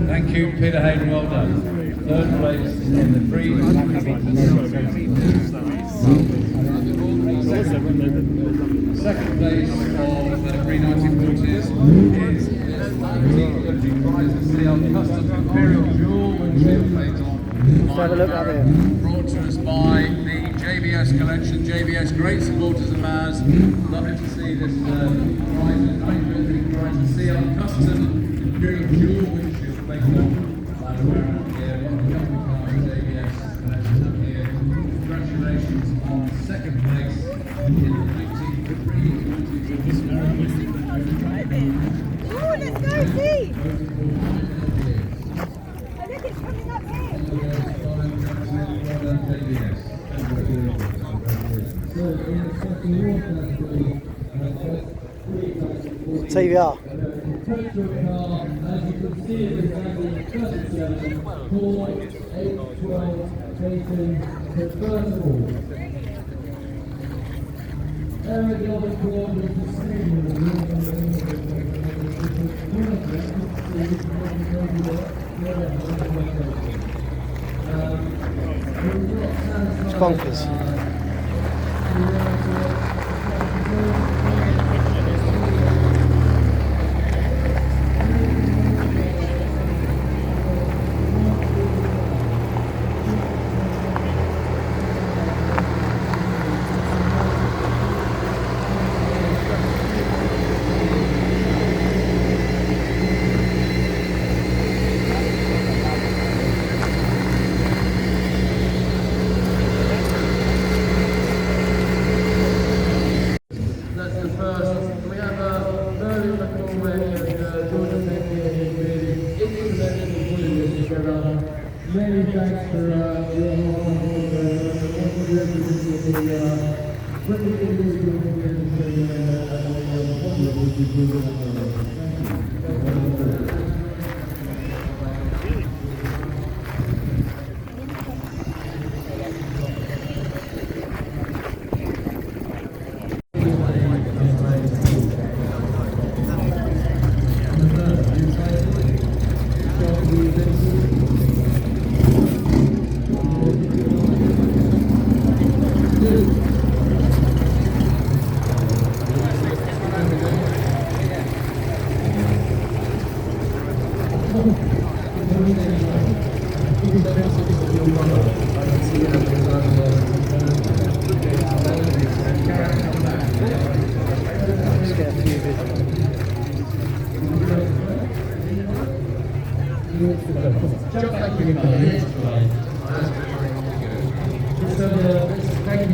Thank you, Peter Hayden, well done. Third place in the free. Second place of the free 1940s is the prize of CL Custom Imperial Jewel windshield plate on. Let's have a look up here. Brought to us by the JBS collection. JBS, great supporters of ours. Lovely to see this prize, the 1940 prize of CL Custom Imperial Jewel windshield plate on. Congratulations on second place in the 1953. Oh, let's go see! I think it's coming up here. TVR. It's Concours. Many thanks for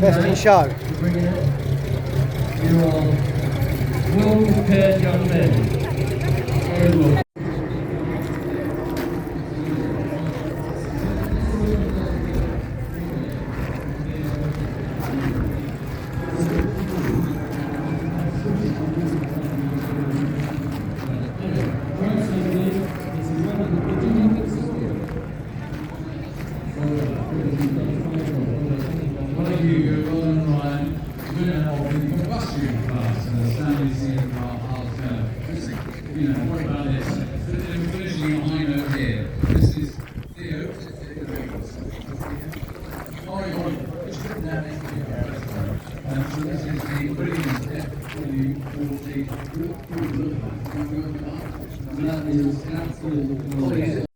Best in show. You are well prepared young men. Very well. Hugo, well done Ryan, winner of the combustion class, Stanley C. You know, what about this? Finishing a high note here. This is Theo. Oregon. So this is the brilliant step for the 40. That is absolutely.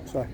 Sorry.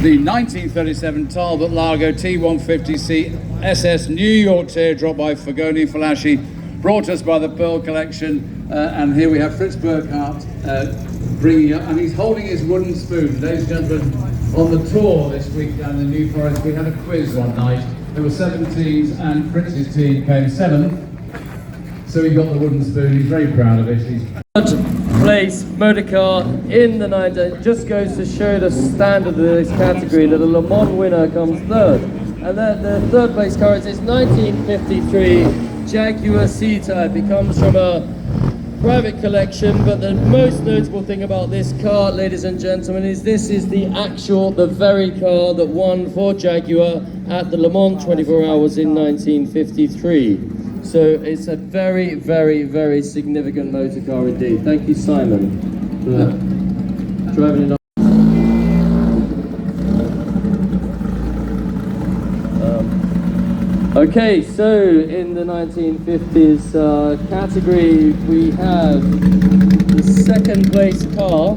the 1937 Talbot Lago T150C SS New York Teardrop by Fagoni Falaschi, brought us by the Pearl Collection. And here we have Fritz Burkhardt bringing up, and he's holding his wooden spoon. Ladies and gentlemen, on the tour this week down in the New Forest, we had a quiz one night. There were 7 teams, and Fritz's team came 7. So he got the wooden spoon. He's very proud of it. He's Third place motor car in the 90s. Just goes to show the standard of this category that a Le Mans winner comes third. And then the third place car is this 1953 Jaguar C-Type. It comes from a private collection, but the most notable thing about this car, ladies and gentlemen, is this is the very car that won for Jaguar at the Le Mans 24 Hours in 1953. So it's a very, very, very significant motor car indeed. Thank you, Simon, for driving it up. Okay, so in the 1950s category, we have the second place car.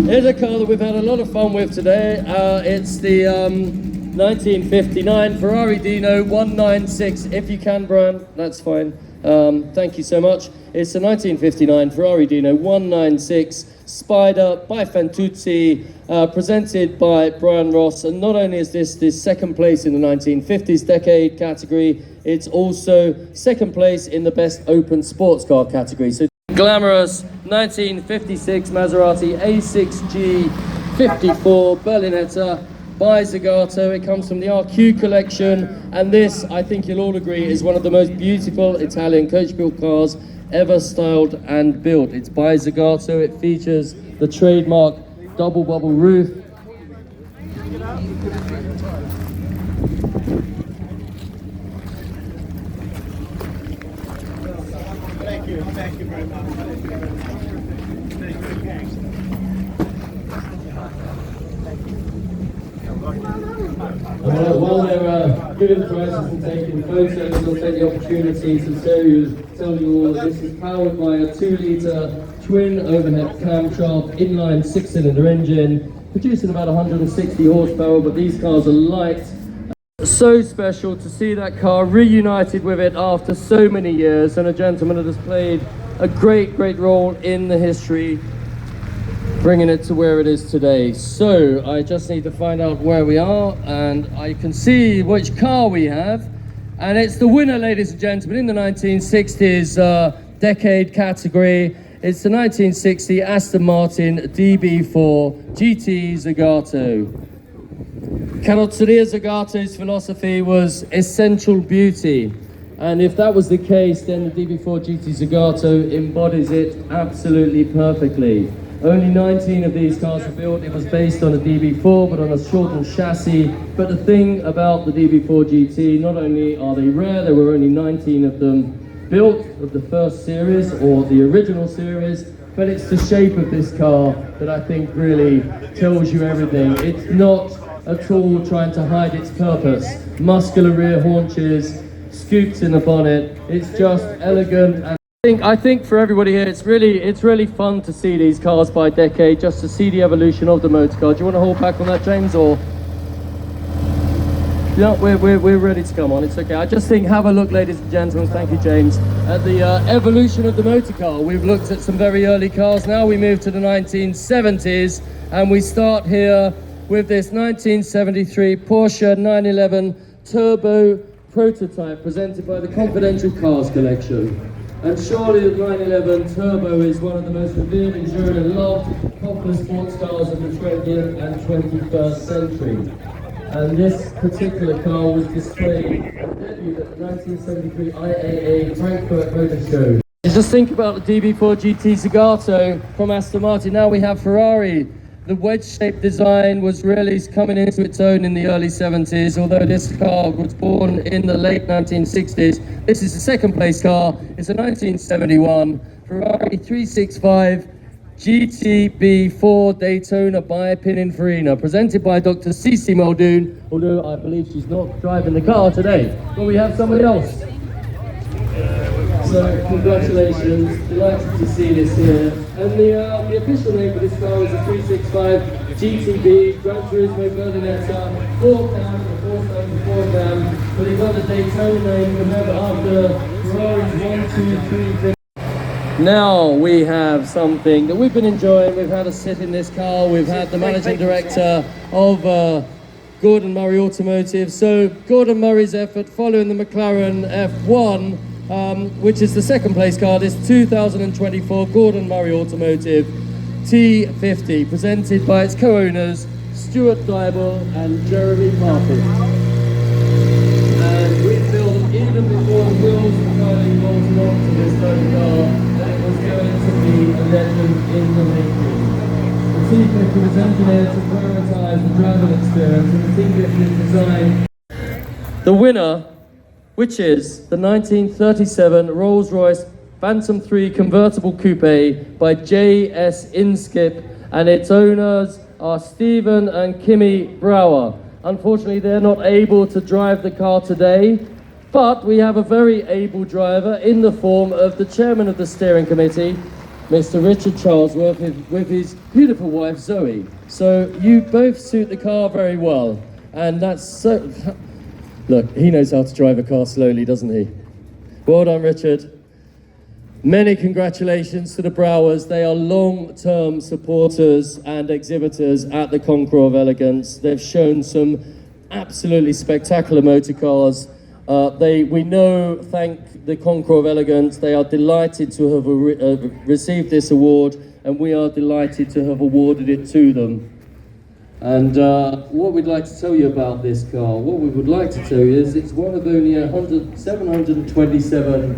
Here's a car that we've had a lot of fun with today. It's the 1959 Ferrari Dino 196. If you can, Brian, that's fine. Thank you so much. It's a 1959 Ferrari Dino 196 Spider by Fantuzzi, presented by Brian Ross. And not only is this second place in the 1950s decade category, it's also second place in the best open sports car category. So glamorous 1956 Maserati A6G 54 Berlinetta by Zagato. It comes from the RQ collection, and this, I think you'll all agree, is one of the most beautiful Italian coach-built cars ever styled and built. It's by Zagato. It features the trademark double bubble roof. Thank you very much. While they're giving prizes and taking photos, I'll take the opportunity to tell you all that this is powered by a 2-litre twin overhead camshaft inline 6-cylinder engine, producing about 160 horsepower, but these cars are light. So special to see that car reunited with it after so many years, and a gentleman that has played a great role in the history, bringing it to where it is today. So I just need to find out where we are, and I can see which car we have, and it's the winner, ladies and gentlemen, in the 1960s decade category. It's the 1960 Aston Martin DB4 GT Zagato. Carrozzeria Zagato's philosophy was essential beauty, and if that was the case, then the DB4 GT Zagato embodies it absolutely perfectly. Only 19 of these cars were built. It was based on a DB4, but on a shortened chassis. But the thing about the DB4 GT, not only are they rare, there were only 19 of them built of the first series, or the original series, but it's the shape of this car that I think really tells you everything. It's not at all trying to hide its purpose. Muscular rear haunches, scoops in the bonnet. It's just elegant. And I think for everybody here, it's really fun to see these cars by decade, just to see the evolution of the motor car. Do you want to hold back on that, James, or? Yeah, we're ready to come on. It's okay. I just think, have a look, ladies and gentlemen. Thank you, James. At the evolution of the motor car. We've looked at some very early cars. Now we move to the 1970s, and we start here with this 1973 Porsche 911 Turbo prototype, presented by the Confidential Cars Collection. And surely the 911 Turbo is one of the most revered, enduring and loved popular sports cars of the 20th and 21st century. And this particular car was displayed and debuted at the 1973 IAA Frankfurt Motor Show. Just think about the DB4 GT Zagato from Aston Martin. Now we have Ferrari. The wedge-shaped design was really coming into its own in the early 70s, although this car was born in the late 1960s. This is the second place car. It's a 1971 Ferrari 365 GTB4 Daytona by Pininfarina, presented by Dr. Cici Muldoon, although I believe she's not driving the car today. But we have somebody else. So congratulations, delighted to see this here. And the official name for this car is a 365 GTB Gran Turismo Berlinetta 4-cam, the 4-cylinder 4-cam, but it got the Daytona name remember after Ferrari's 1, 2, 3. Now we have something that we've been enjoying. We've had a sit in this car. We've had the managing director of Gordon Murray Automotive. So Gordon Murray's effort following the McLaren F1, which is the second place car, this 2024 Gordon Murray Automotive T50, presented by its co-owners Stuart Dybel and Jeremy Parker. And we feel that even before the wheels were finally bolted onto this home car, that it was going to be a legend in the making. The T50 was engineered to prioritise the driving experience, and the T50 is designed. The winner, which is the 1937 Rolls-Royce Phantom 3 convertible coupe by J.S. Inskip, and its owners are Stephen and Kimmy Brower. Unfortunately, they're not able to drive the car today, but we have a very able driver in the form of the chairman of the steering committee, Mr. Richard Charlesworth, with his beautiful wife Zoe. So you both suit the car very well, and that's so... Look, he knows how to drive a car slowly, doesn't he? Well done, Richard. Many congratulations to the Browers. They are long-term supporters and exhibitors at the Concours of Elegance. They've shown some absolutely spectacular motor cars. We know, thank the Concours of Elegance, they are delighted to have received this award, and we are delighted to have awarded it to them. And what we'd like to tell you about this car, what we would like to tell you is it's one of only 727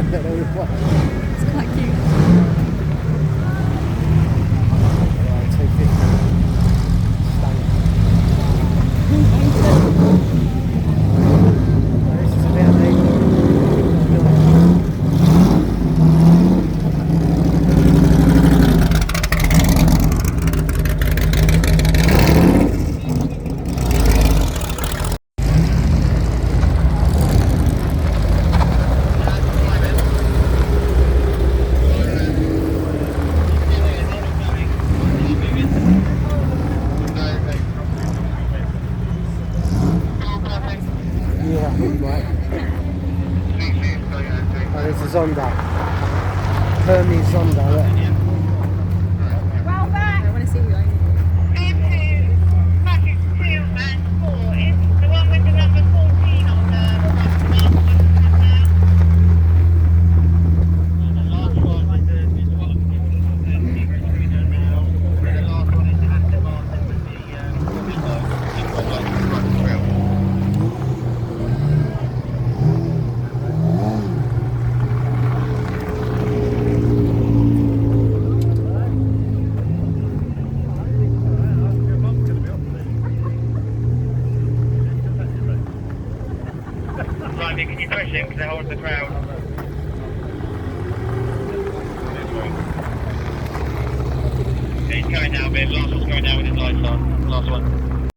It's quite cute. Zonda. Hermes Zonda, look. Well back. I want to see who I am. Package 2 and 4 is the one with the number 14 on the front. Andy, can you push him because they're holding the crowd? Yeah, he's going now, babe. Last one's going down with his lights on. Last one.